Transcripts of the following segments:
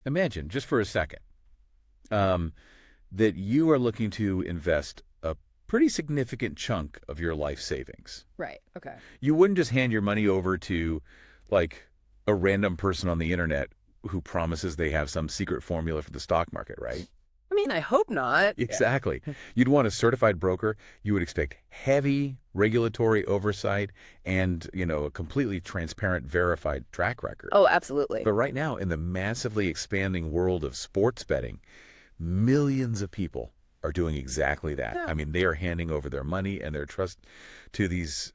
Imagine, just for a second, um, that you are looking to invest a pretty significant chunk of your life savings. Right. Okay. You wouldn't just hand your money over to, like, a random person on the internet who promises they have some secret formula for the stock market, right? I mean, I hope not. Exactly. You'd want a certified broker. You would expect heavy regulatory oversight and, a completely transparent, verified track record. Oh, absolutely. But right now, in the massively expanding world of sports betting, millions of people are doing exactly that. Yeah. I mean, they are handing over their money and their trust to these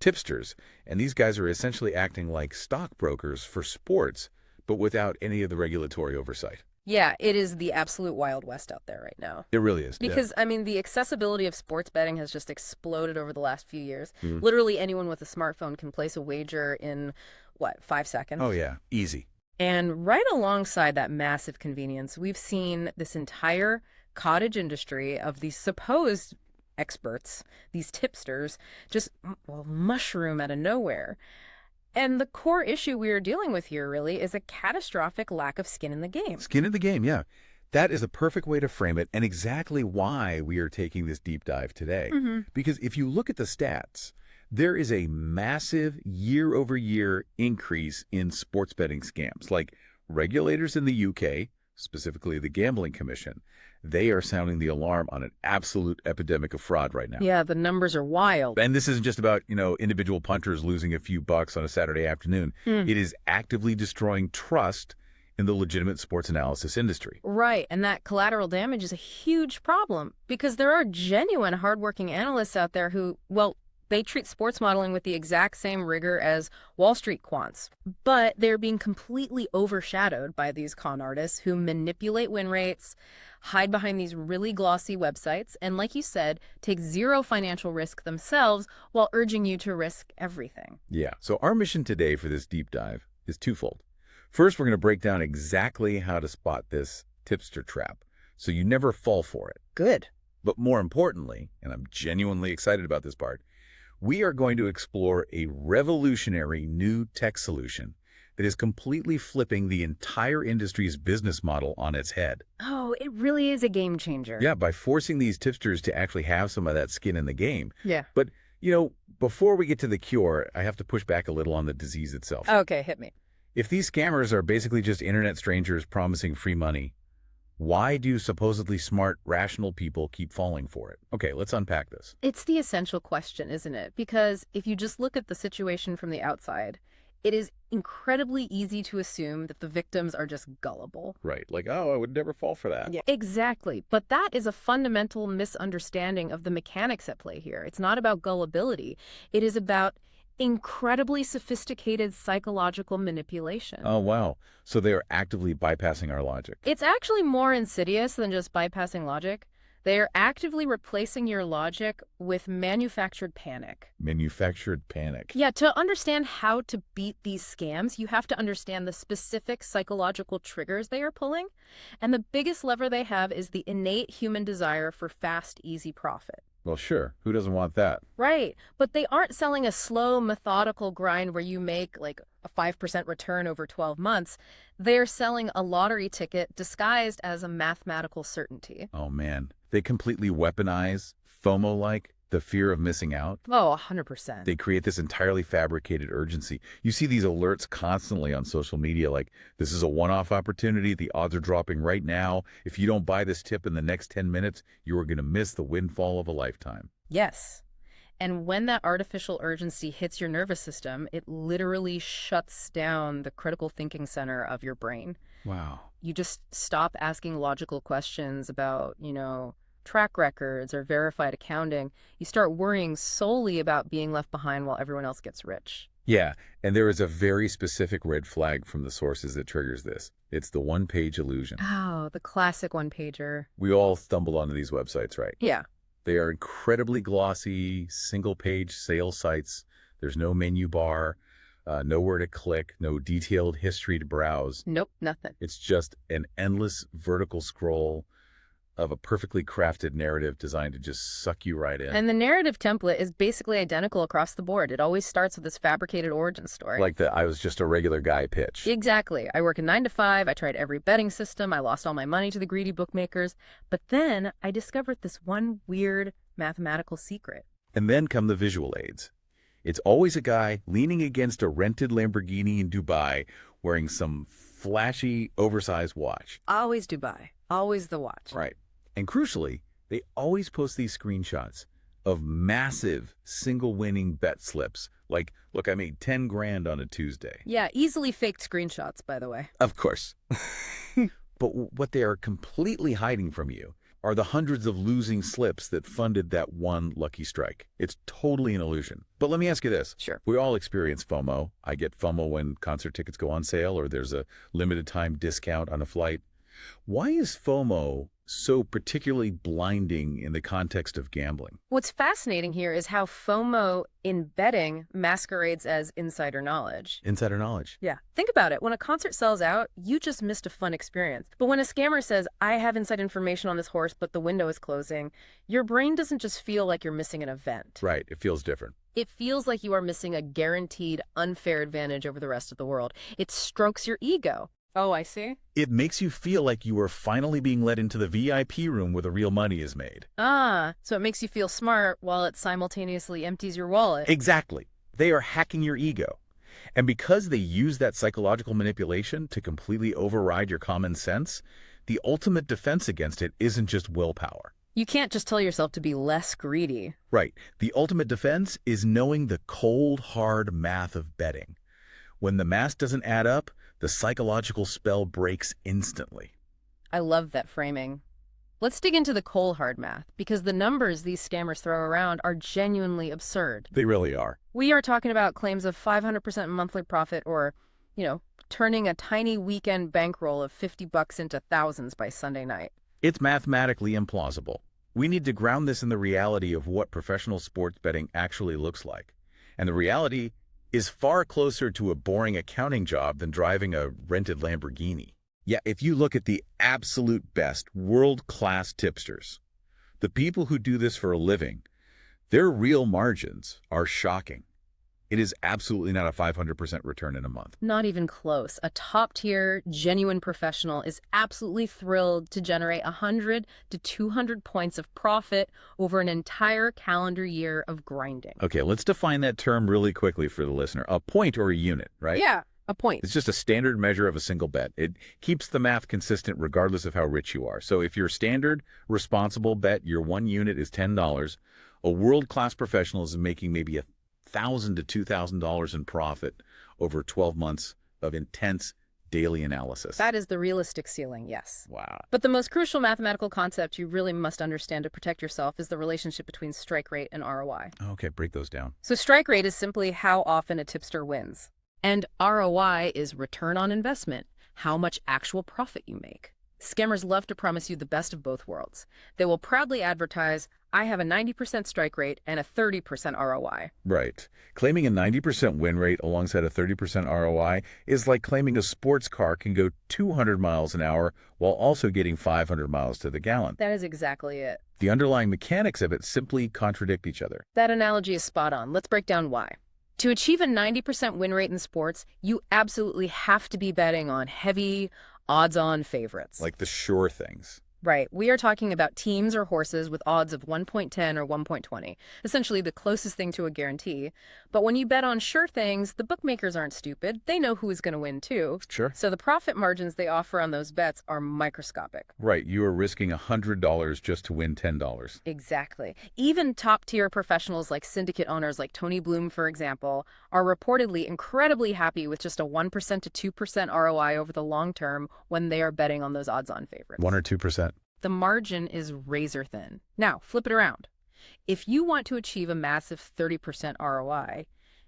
tipsters, and these guys are essentially acting like stockbrokers for sports, but without any of the regulatory oversight. Yeah, it is the absolute Wild West out there right now. It really is. Yeah. Because, I mean, the accessibility of sports betting has just exploded over the last few years. Mhm. Literally anyone with a smartphone can place a wager in, 5 seconds? Oh, yeah. Easy. And right alongside that massive convenience, we've seen this entire cottage industry of these supposed experts, these tipsters, just mushroom out of nowhere. And the core issue we are dealing with here really is a catastrophic lack of skin in the game. Skin in the game, yeah. That is a perfect way to frame it, and exactly why we are taking this deep dive today. Mm-hmm. Because if you look at the stats, there is a massive year-over-year increase in sports betting scams. Like regulators in the UK, specifically the Gambling Commission, they are sounding the alarm on an absolute epidemic of fraud right now. Yeah, the numbers are wild. And this isn't just about, individual punters losing a few bucks on a Saturday afternoon. It is actively destroying trust in the legitimate sports analysis industry. Right, and that collateral damage is a huge problem because there are genuine hardworking analysts out there who, they treat sports modeling with the exact same rigor as Wall Street quants, but they're being completely overshadowed by these con artists who manipulate win rates, hide behind these really glossy websites, and like you said, take zero financial risk themselves while urging you to risk everything. Yeah. So our mission today for this deep dive is twofold. First, we're going to break down exactly how to spot this tipster trap so you never fall for it. Good. But more importantly, and I'm genuinely excited about this part, we are going to explore a revolutionary new tech solution that is completely flipping the entire industry's business model on its head. Oh, it really is a game changer. Yeah, by forcing these tipsters to actually have some of that skin in the game. Yeah. But, before we get to the cure, I have to push back a little on the disease itself. Okay, hit me. If these scammers are basically just internet strangers promising free money, why do supposedly smart, rational people keep falling for it? Okay, let's unpack this. It's the essential question, isn't it? Because if you just look at the situation from the outside, it is incredibly easy to assume that the victims are just gullible. Right, like, oh, I would never fall for that. Yeah, exactly. But that is a fundamental misunderstanding of the mechanics at play here. It's not about gullibility. It is about incredibly sophisticated psychological manipulation. Oh, wow. So they are actively bypassing our logic. It's actually more insidious than just bypassing logic. They are actively replacing your logic with manufactured panic. Manufactured panic. Yeah, to understand how to beat these scams, you have to understand the specific psychological triggers they are pulling. And the biggest lever they have is the innate human desire for fast, easy profit. Well, sure. Who doesn't want that? Right. But they aren't selling a slow, methodical grind where you make like a 5% return over 12 months. They're selling a lottery ticket disguised as a mathematical certainty. Oh, man. They completely weaponize, FOMO-like, the fear of missing out. Oh, 100%. They create this entirely fabricated urgency. You see these alerts constantly on social media, like, this is a one-off opportunity. The odds are dropping right now. If you don't buy this tip in the next 10 minutes, you are going to miss the windfall of a lifetime. Yes. And when that artificial urgency hits your nervous system, it literally shuts down the critical thinking center of your brain. Wow. You just stop asking logical questions about, track records or verified accounting. You start worrying solely about being left behind while everyone else gets rich. Yeah, and there is a very specific red flag from the sources that triggers this. It's the one-page illusion. Oh, the classic one-pager. We all stumble onto these websites, right? Yeah. They are incredibly glossy, single-page sales sites. There's no menu bar, nowhere to click, no detailed history to browse. Nope, nothing. It's just an endless vertical scroll of a perfectly crafted narrative designed to just suck you right in. And the narrative template is basically identical across the board. It always starts with this fabricated origin story. Like the I was just a regular guy pitch. Exactly. I work a 9 to 5. I tried every betting system. I lost all my money to the greedy bookmakers. But then I discovered this one weird mathematical secret. And then come the visual aids. It's always a guy leaning against a rented Lamborghini in Dubai wearing some flashy, oversized watch. Always Dubai. Always the watch. Right. And crucially, they always post these screenshots of massive single-winning bet slips. Like, look, I made 10 grand on a Tuesday. Yeah, easily faked screenshots, by the way. Of course. But what they are completely hiding from you are the hundreds of losing slips that funded that one lucky strike. It's totally an illusion. But let me ask you this. Sure. We all experience FOMO. I get FOMO when concert tickets go on sale or there's a limited time discount on a flight. Why is FOMO so particularly blinding in the context of gambling? What's fascinating here is how FOMO in betting masquerades as insider knowledge. Insider knowledge. Yeah. Think about it. When a concert sells out, you just missed a fun experience. But when a scammer says, I have inside information on this horse, but the window is closing, your brain doesn't just feel like you're missing an event. Right. It feels different. It feels like you are missing a guaranteed unfair advantage over the rest of the world. It strokes your ego. Oh, I see. It makes you feel like you are finally being let into the VIP room where the real money is made. Ah, so it makes you feel smart while it simultaneously empties your wallet. Exactly. They are hacking your ego. And because they use that psychological manipulation to completely override your common sense, the ultimate defense against it isn't just willpower. You can't just tell yourself to be less greedy. Right. The ultimate defense is knowing the cold, hard math of betting. When the math doesn't add up, the psychological spell breaks instantly. I love that framing. Let's dig into the cold hard math, because the numbers these scammers throw around are genuinely absurd. They really are. We are talking about claims of 500% monthly profit or, turning a tiny weekend bankroll of $50 into thousands by Sunday night. It's mathematically implausible. We need to ground this in the reality of what professional sports betting actually looks like. And the reality is far closer to a boring accounting job than driving a rented Lamborghini. Yeah, if you look at the absolute best world-class tipsters, the people who do this for a living, their real margins are shocking. It is absolutely not a 500% return in a month. Not even close. A top-tier, genuine professional is absolutely thrilled to generate 100 to 200 points of profit over an entire calendar year of grinding. Okay, let's define that term really quickly for the listener. A point or a unit, right? Yeah, a point. It's just a standard measure of a single bet. It keeps the math consistent regardless of how rich you are. So if your standard responsible bet, your one unit is $10, a world-class professional is making maybe $1,000 to $2,000 in profit over 12 months of intense daily analysis. That is the realistic ceiling, yes. Wow. But the most crucial mathematical concept you really must understand to protect yourself is the relationship between strike rate and ROI. Okay, break those down. So strike rate is simply how often a tipster wins. And ROI is return on investment, how much actual profit you make. Scammers love to promise you the best of both worlds. They will proudly advertise, I have a 90% strike rate and a 30% ROI. Right. Claiming a 90% win rate alongside a 30% ROI is like claiming a sports car can go 200 miles an hour while also getting 500 miles to the gallon. That is exactly it. The underlying mechanics of it simply contradict each other. That analogy is spot on. Let's break down why. To achieve a 90% win rate in sports, you absolutely have to be betting on heavy, odds-on favorites. Like the sure things. Right. We are talking about teams or horses with odds of 1.10 or 1.20, essentially the closest thing to a guarantee. But when you bet on sure things, the bookmakers aren't stupid. They know who is going to win, too. Sure. So the profit margins they offer on those bets are microscopic. Right. You are risking $100 just to win $10. Exactly. Even top-tier professionals like syndicate owners like Tony Bloom, for example, are reportedly incredibly happy with just a 1% to 2% ROI over the long term when they are betting on those odds-on favorites. 1 or 2%. The margin is razor thin. Now, flip it around. If you want to achieve a massive 30% ROI,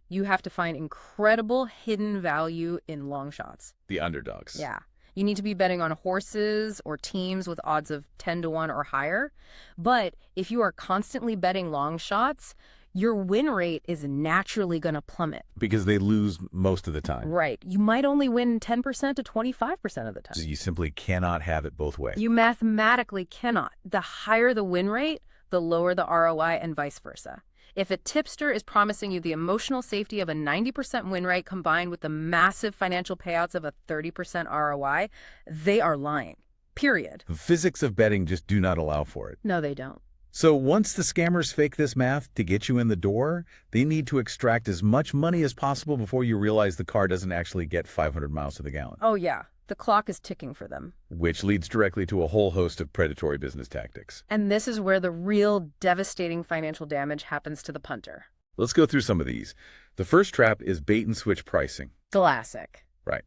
you have to find incredible hidden value in long shots. The underdogs. Yeah. You need to be betting on horses or teams with odds of 10 to 1 or higher. But if you are constantly betting long shots, your win rate is naturally going to plummet. Because they lose most of the time. Right. You might only win 10% to 25% of the time. So you simply cannot have it both ways. You mathematically cannot. The higher the win rate, the lower the ROI, and vice versa. If a tipster is promising you the emotional safety of a 90% win rate combined with the massive financial payouts of a 30% ROI, they are lying. Period. The physics of betting just do not allow for it. No, they don't. So once the scammers fake this math to get you in the door, they need to extract as much money as possible before you realize the car doesn't actually get 500 miles to the gallon. Oh, yeah. The clock is ticking for them. Which leads directly to a whole host of predatory business tactics. And this is where the real devastating financial damage happens to the punter. Let's go through some of these. The first trap is bait and switch pricing. Classic. Right.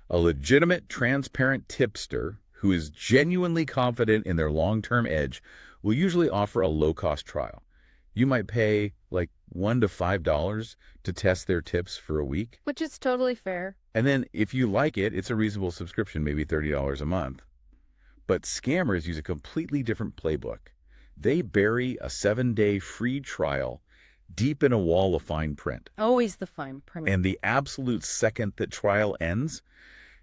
A legitimate, transparent tipster who is genuinely confident in their long-term edge will usually offer a low-cost trial. You might pay like $1 to $5 to test their tips for a week. Which is totally fair. And then if you like it, it's a reasonable subscription, maybe $30 a month. But scammers use a completely different playbook. They bury a 7-day free trial deep in a wall of fine print. Always the fine print. And the absolute second that trial ends,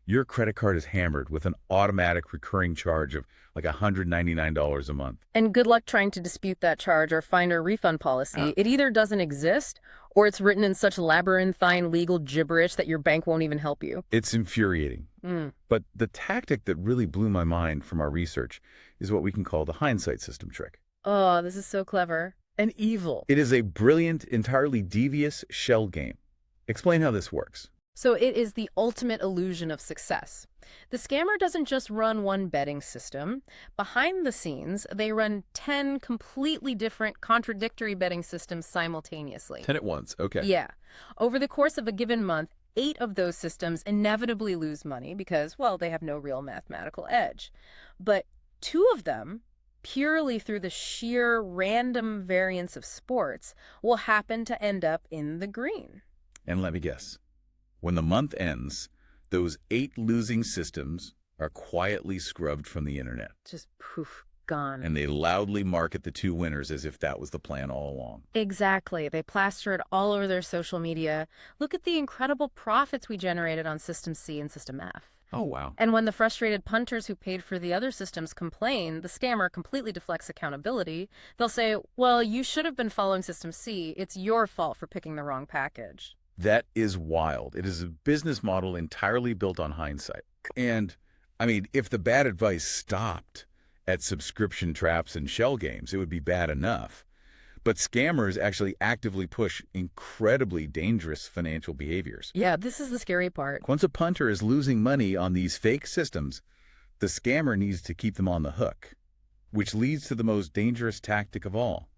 your credit card is hammered with an automatic recurring charge of like $199 a month. And good luck trying to dispute that charge or find a refund policy. It either doesn't exist or it's written in such labyrinthine legal gibberish that your bank won't even help you. It's infuriating. But the tactic that really blew my mind from our research is what we can call the hindsight system trick. Oh, this is so clever. And evil. It is a brilliant, entirely devious shell game. Explain how this works. So it is the ultimate illusion of success. The scammer doesn't just run one betting system. Behind the scenes, they run 10 completely different, contradictory betting systems simultaneously. 10 at once, okay. Yeah. Over the course of a given month, 8 of those systems inevitably lose money because, well, they have no real mathematical edge. But 2 of them, purely through the sheer random variance of sports, will happen to end up in the green. And let me guess. When the month ends, those 8 losing systems are quietly scrubbed from the internet. Just poof, gone. And they loudly market the 2 winners as if that was the plan all along. Exactly. They plaster it all over their social media. Look at the incredible profits we generated on System C and System F. Oh, wow. And when the frustrated punters who paid for the other systems complain, the scammer completely deflects accountability. They'll say, well, you should have been following System C. It's your fault for picking the wrong package. That is wild. It is a business model entirely built on hindsight. And, I mean, if the bad advice stopped at subscription traps and shell games, it would be bad enough. But scammers actually actively push incredibly dangerous financial behaviors. Yeah, this is the scary part. Once a punter is losing money on these fake systems, the scammer needs to keep them on the hook, which leads to the most dangerous tactic of all.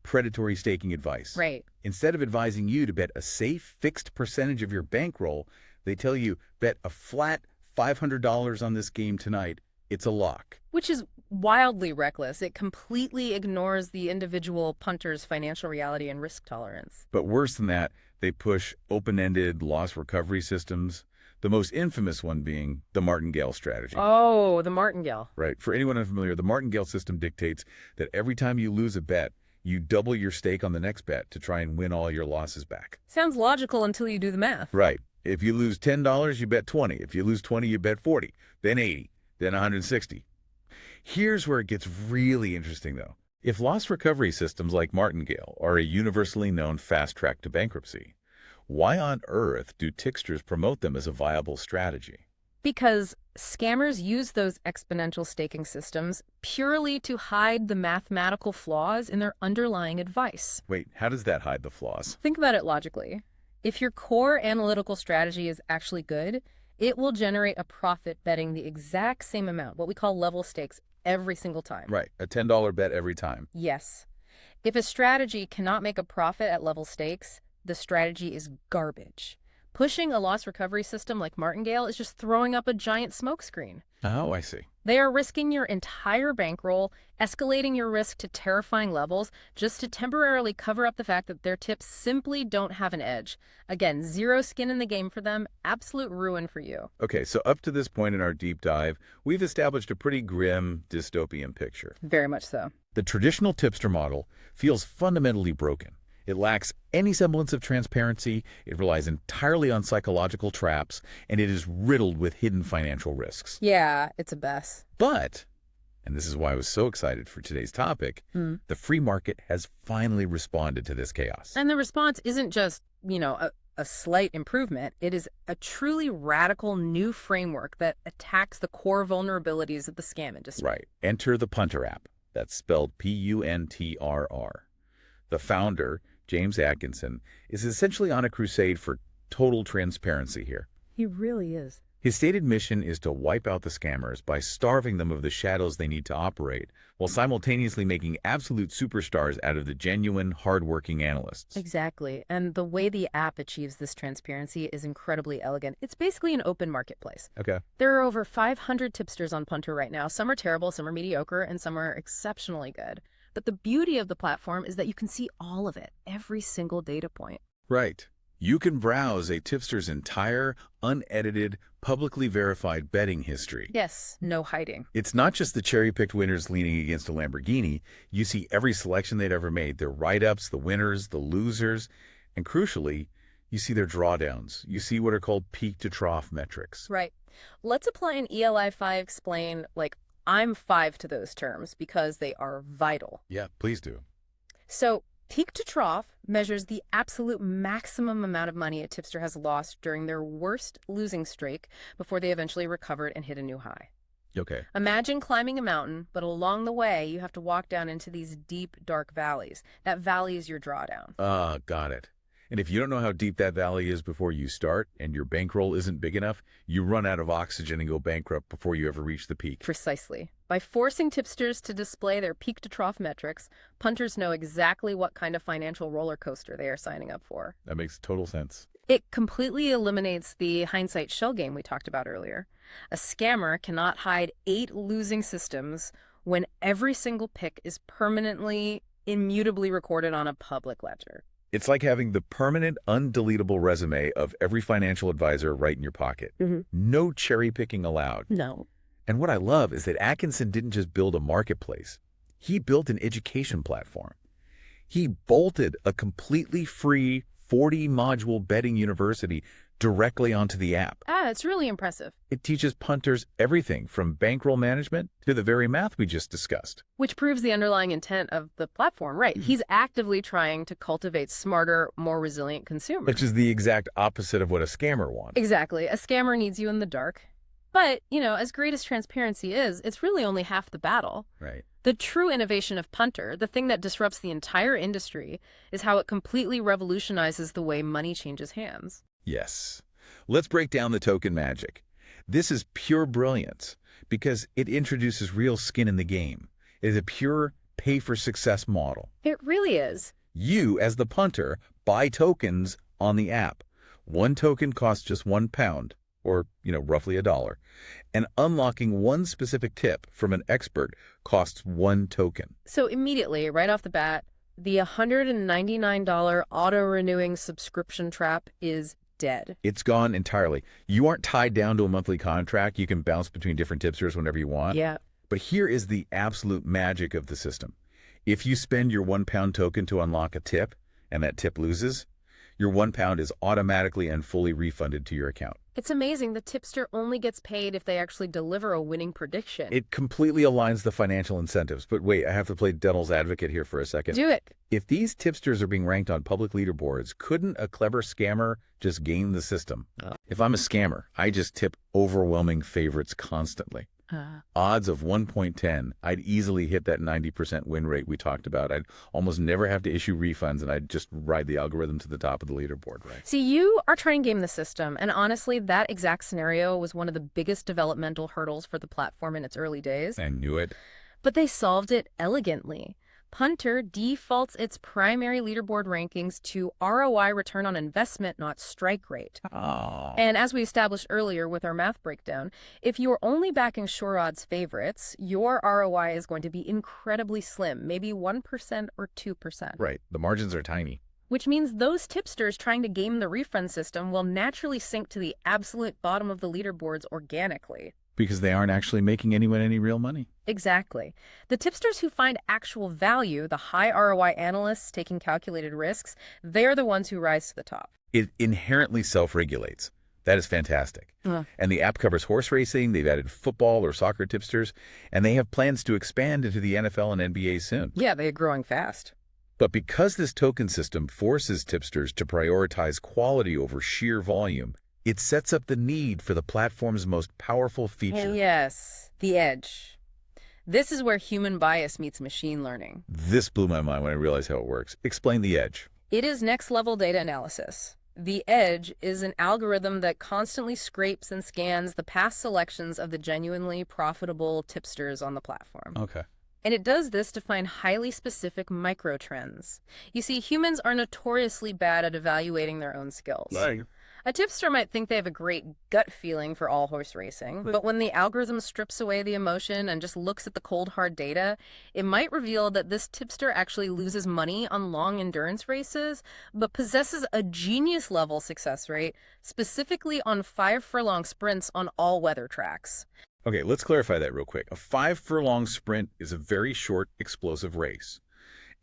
Predatory staking advice. Right. Instead of advising you to bet a safe, fixed percentage of your bankroll, they tell you, bet a flat $500 on this game tonight. It's a lock. Which is wildly reckless. It completely ignores the individual punter's financial reality and risk tolerance. But worse than that, they push open-ended loss recovery systems, the most infamous one being the martingale strategy. Oh, the martingale. Right. For anyone unfamiliar, the martingale system dictates that every time you lose a bet, you double your stake on the next bet to try and win all your losses back. Sounds logical until you do the math. Right. If you lose $10, you bet 20. If you lose 20, you bet 40, then 80, then 160. Here's where it gets really interesting, though. If loss recovery systems like martingale are a universally known fast track to bankruptcy, why on earth do tipsters promote them as a viable strategy? Because scammers use those exponential staking systems purely to hide the mathematical flaws in their underlying advice. Wait, how does that hide the flaws? Think about it logically. If your core analytical strategy is actually good, it will generate a profit betting the exact same amount, what we call level stakes, every single time. Right, a $10 bet every time. Yes. If a strategy cannot make a profit at level stakes, the strategy is garbage. Pushing a loss recovery system like martingale is just throwing up a giant smokescreen. Oh, I see. They are risking your entire bankroll, escalating your risk to terrifying levels, just to temporarily cover up the fact that their tips simply don't have an edge. Again, zero skin in the game for them, absolute ruin for you. Okay, so up to this point in our deep dive, we've established a pretty grim dystopian picture. Very much so. The traditional tipster model feels fundamentally broken. It lacks any semblance of transparency, it relies entirely on psychological traps, and it is riddled with hidden financial risks. Yeah, it's a mess. But, and this is why I was so excited for today's topic, the free market has finally responded to this chaos. And the response isn't just, a slight improvement. It is a truly radical new framework that attacks the core vulnerabilities of the scam industry. Right. Enter the Puntrr app. That's spelled Puntrr. The founder, James Atkinson, is essentially on a crusade for total transparency here. He really is. His stated mission is to wipe out the scammers by starving them of the shadows they need to operate, while simultaneously making absolute superstars out of the genuine, hardworking analysts. Exactly. And the way the app achieves this transparency is incredibly elegant. It's basically an open marketplace. Okay. There are over 500 tipsters on Puntrr right now. Some are terrible, some are mediocre, and some are exceptionally good. But the beauty of the platform is that you can see all of it, every single data point. Right. You can browse a tipster's entire, unedited, publicly verified betting history. Yes, no hiding. It's not just the cherry-picked winners leaning against a Lamborghini. You see every selection they'd ever made, their write-ups, the winners, the losers, and crucially, you see their drawdowns. You see what are called peak-to-trough metrics. Right. Let's apply an ELI 5 explain, I'm 5 to those terms because they are vital. Yeah, please do. So, peak to trough measures the absolute maximum amount of money a tipster has lost during their worst losing streak before they eventually recovered and hit a new high. Okay. Imagine climbing a mountain, but along the way, you have to walk down into these deep, dark valleys. That valley is your drawdown. Got it. And if you don't know how deep that valley is before you start and your bankroll isn't big enough, you run out of oxygen and go bankrupt before you ever reach the peak. Precisely. By forcing tipsters to display their peak-to-trough metrics, punters know exactly what kind of financial roller coaster they are signing up for. That makes total sense. It completely eliminates the hindsight shell game we talked about earlier. A scammer cannot hide 8 losing systems when every single pick is permanently, immutably recorded on a public ledger. It's like having the permanent, undeletable resume of every financial advisor right in your pocket. No cherry picking allowed. No. And what I love is that Atkinson didn't just build a marketplace. He built an education platform. He bolted a completely free 40-module betting university directly onto the app. It's really impressive. It teaches punters everything from bankroll management to the very math we just discussed. Which proves the underlying intent of the platform, right? He's actively trying to cultivate smarter, more resilient consumers. Which is the exact opposite of what a scammer wants. Exactly. A scammer needs you in the dark. But, as great as transparency is, it's really only half the battle. Right. The true innovation of Puntrr, the thing that disrupts the entire industry, is how it completely revolutionizes the way money changes hands. Yes. Let's break down the token magic. This is pure brilliance because it introduces real skin in the game. It is a pure pay-for-success model. It really is. You, as the punter, buy tokens on the app. One token costs just £1, or, roughly $1. And unlocking one specific tip from an expert costs 1 token. So immediately, right off the bat, the $199 auto-renewing subscription trap is dead. It's gone entirely. You aren't tied down to a monthly contract. You can bounce between different tipsters whenever you want. Yeah. But here is the absolute magic of the system. If you spend your £1 token to unlock a tip, and that tip loses, your £1 is automatically and fully refunded to your account. It's amazing. The tipster only gets paid if they actually deliver a winning prediction. It completely aligns the financial incentives. But wait, I have to play devil's advocate here for a second. Do it. If these tipsters are being ranked on public leaderboards, couldn't a clever scammer just game the system? If I'm a scammer, I just tip overwhelming favorites constantly. Odds of 1.10, I'd easily hit that 90% win rate we talked about. I'd almost never have to issue refunds, and I'd just ride the algorithm to the top of the leaderboard, right? See, you are trying to game the system, and honestly, that exact scenario was one of the biggest developmental hurdles for the platform in its early days. I knew it. But they solved it elegantly. Puntrr defaults its primary leaderboard rankings to ROI, return on investment, not strike rate. Oh. And as we established earlier with our math breakdown, if you are only backing sure odds favorites, your ROI is going to be incredibly slim, maybe 1% or 2%. Right. The margins are tiny. Which means those tipsters trying to game the refund system will naturally sink to the absolute bottom of the leaderboards organically. Because they aren't actually making anyone any real money. Exactly. The tipsters who find actual value, the high ROI analysts taking calculated risks, they're the ones who rise to the top. It inherently self-regulates. That is fantastic. Uh, And the app covers horse racing, they've added football or soccer tipsters, and they have plans to expand into the NFL and NBA soon. yeah, they're growing fast. But because this token system forces tipsters to prioritize quality over sheer volume, it sets up the need for the platform's most powerful feature. Yes, the edge. This is where human bias meets machine learning. This blew my mind when I realized how it works. Explain the edge. It is next-level data analysis. The edge is an algorithm that constantly scrapes and scans the past selections of the genuinely profitable tipsters on the platform. Okay. And it does this to find highly specific micro-trends. You see, humans are notoriously bad at evaluating their own skills. Right. A tipster might think they have a great gut feeling for all horse racing, but when the algorithm strips away the emotion and just looks at the cold, hard data, it might reveal that this tipster actually loses money on long endurance races, but possesses a genius-level success rate, specifically on 5-furlong sprints on all-weather tracks. Okay, let's clarify that real quick. A 5-furlong sprint is a very short, explosive race,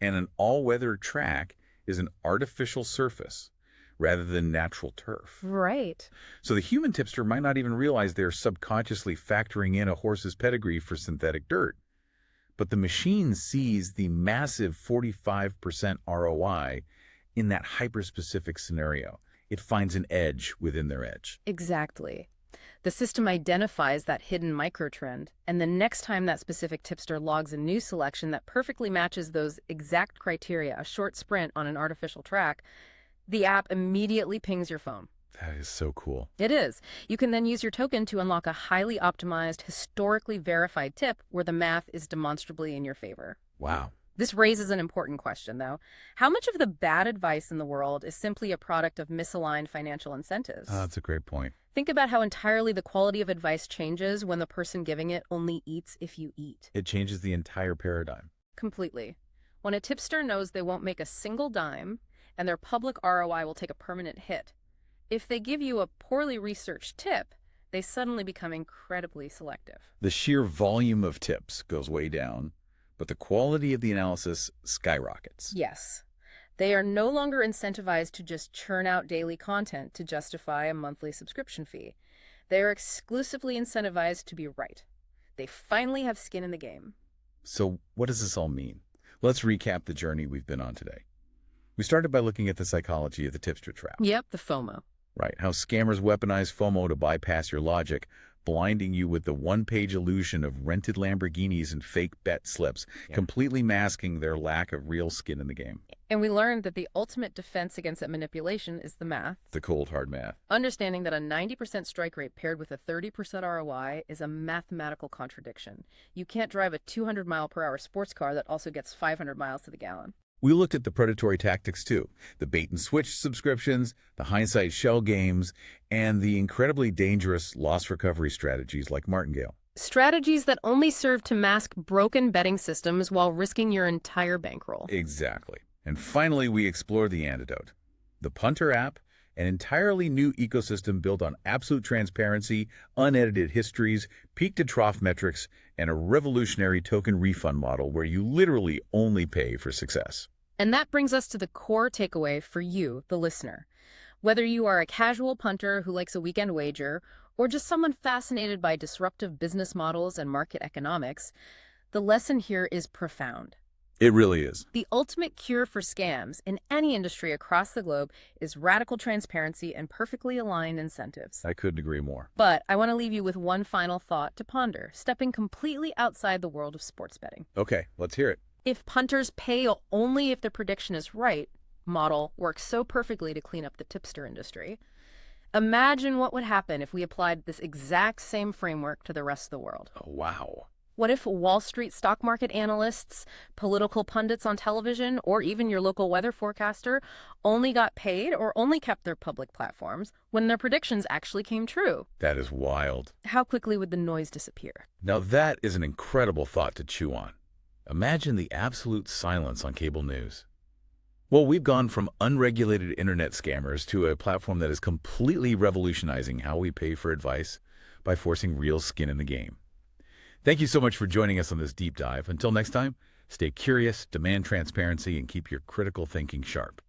and an all-weather track is an artificial surface rather than natural turf. Right. So the human tipster might not even realize they're subconsciously factoring in a horse's pedigree for synthetic dirt. But the machine sees the massive 45% ROI in that hyper-specific scenario. It finds an edge within their edge. Exactly. The system identifies that hidden microtrend, and the next time that specific tipster logs a new selection that perfectly matches those exact criteria, a short sprint on an artificial track, the app immediately pings your phone. That is so cool. It is. You can then use your token to unlock a highly optimized, historically verified tip where the math is demonstrably in your favor. Wow. This raises an important question, though. How much of the bad advice in the world is simply a product of misaligned financial incentives? That's a great point. Think about how entirely the quality of advice changes when the person giving it only eats if you eat. It changes the entire paradigm. Completely. When a tipster knows they won't make a single dime, and their public ROI will take a permanent hit, if they give you a poorly researched tip, they suddenly become incredibly selective. The sheer volume of tips goes way down, but the quality of the analysis skyrockets. Yes. They are no longer incentivized to just churn out daily content to justify a monthly subscription fee. They are exclusively incentivized to be right. They finally have skin in the game. So what does this all mean? Let's recap the journey we've been on today. We started by looking at the psychology of the tipster trap. Yep, the FOMO. Right, how scammers weaponize FOMO to bypass your logic, blinding you with the one-page illusion of rented Lamborghinis and fake bet slips, completely masking their lack of real skin in the game. And we learned that the ultimate defense against that manipulation is the math. The cold, hard math. Understanding that a 90% strike rate paired with a 30% ROI is a mathematical contradiction. You can't drive a 200-mile-per-hour sports car that also gets 500 miles to the gallon. We looked at the predatory tactics too, the bait-and-switch subscriptions, the hindsight shell games, and the incredibly dangerous loss recovery strategies like martingale. Strategies that only serve to mask broken betting systems while risking your entire bankroll. Exactly. And finally, we explored the antidote. The Puntrr app, an entirely new ecosystem built on absolute transparency, unedited histories, peak-to-trough metrics, and a revolutionary token refund model where you literally only pay for success. And that brings us to the core takeaway for you, the listener. Whether you are a casual punter who likes a weekend wager, or just someone fascinated by disruptive business models and market economics, the lesson here is profound. It really is. The ultimate cure for scams in any industry across the globe is radical transparency and perfectly aligned incentives. I couldn't agree more. But I want to leave you with one final thought to ponder, stepping completely outside the world of sports betting. Okay, let's hear it. If punters pay only if the prediction is right model works so perfectly to clean up the tipster industry, imagine what would happen if we applied this exact same framework to the rest of the world. Oh, wow. What if Wall Street stock market analysts, political pundits on television, or even your local weather forecaster only got paid or only kept their public platforms when their predictions actually came true? That is wild. How quickly would the noise disappear? Now that is an incredible thought to chew on. Imagine the absolute silence on cable news. Well, we've gone from unregulated internet scammers to a platform that is completely revolutionizing how we pay for advice by forcing real skin in the game. Thank you so much for joining us on this deep dive. Until next time, stay curious, demand transparency, and keep your critical thinking sharp.